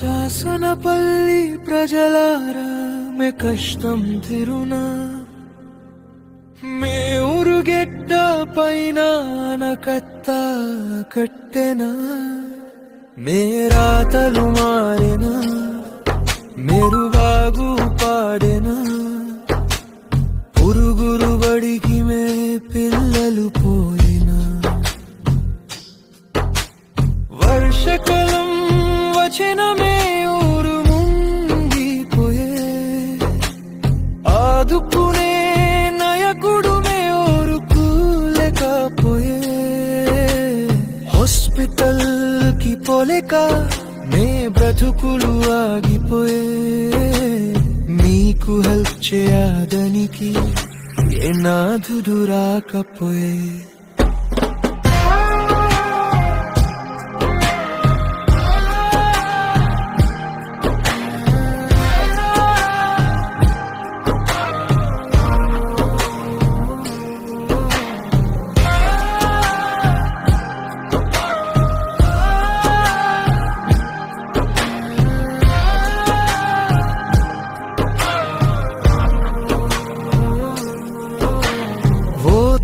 శాసనపల్లి ప్రజలారా మే కష్టం తిరునా మే ఊరుగెడ్డ పైన ఆనకట్ట కట్టెనా మే రాతలు మారెనా మెరువాగు పాడెనా పురుగురు బడికి మే పిల్లలు పోయినా వర్షకాలం వచ్చిన మే ఊరు ముంగిపోయే ఆదుకునే నాయకుడు మే ఊరుకు లేకపోయే హాస్పిటల్ కి పోలేక మే బ్రతుకులు ఆగిపోయే మీకు హెల్ప్ చేయడానికి ఏ నాథుడు రాకపోయే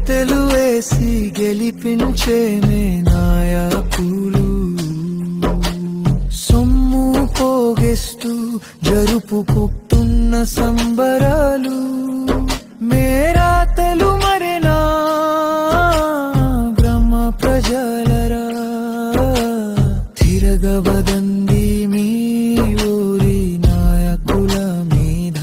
తెలువేసి గెలిపించే మే నాయకులు సొమ్ము పోగేస్తూ జరుపుకుంటున్న సంబరాలు మేరాతలు మరెనా గ్రామ ప్రజలరా తిరగబదంది మీ ఊరి నాయకుల మీద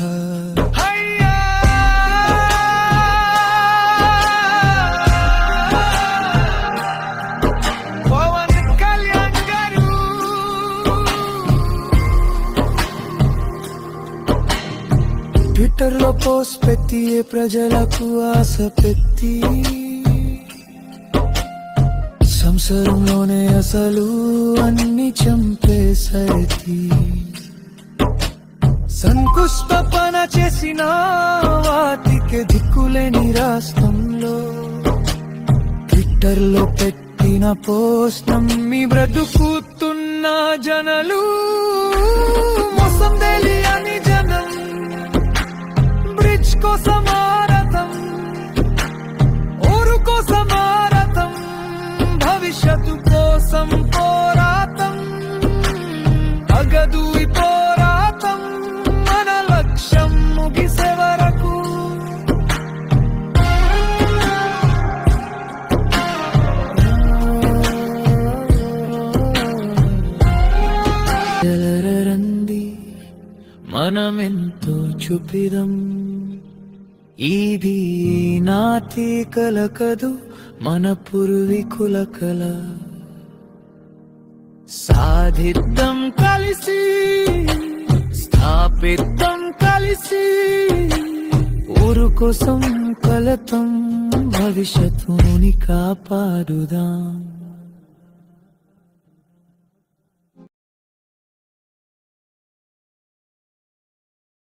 ట్విట్టర్ లో పోస్ట్ పెట్టి ప్రజలకు ఆశ పెట్టి సంసారంలోనే అసలు అన్ని చంపేసరికి సంకుష్టపన చేసిన వాటికి దిక్కులేని రాష్ట్రంలో ట్విట్టర్ లో పెట్టిన పోస్ట్ నమ్మి బ్రతుకుతున్న జనాలు మోసం తెలియని జనం బ్రిడ్జ్ కోసం ఆరాటం ఊరు కోసం ఆరాటం భవిష్యత్తు కోసం పోరాటం అగదు ఈ పోరాటం మన లక్ష్యం ముగిసే వరకు రండి మనమెంతో చూపిదం ఇది నాటి కల కదు మన పూర్వీకుల కల సాధిద్దాం కలిసి స్థాపిద్దాం కలిసి ఊరు కోసం కలతం భవిష్యత్తుని కాపాడుదాం.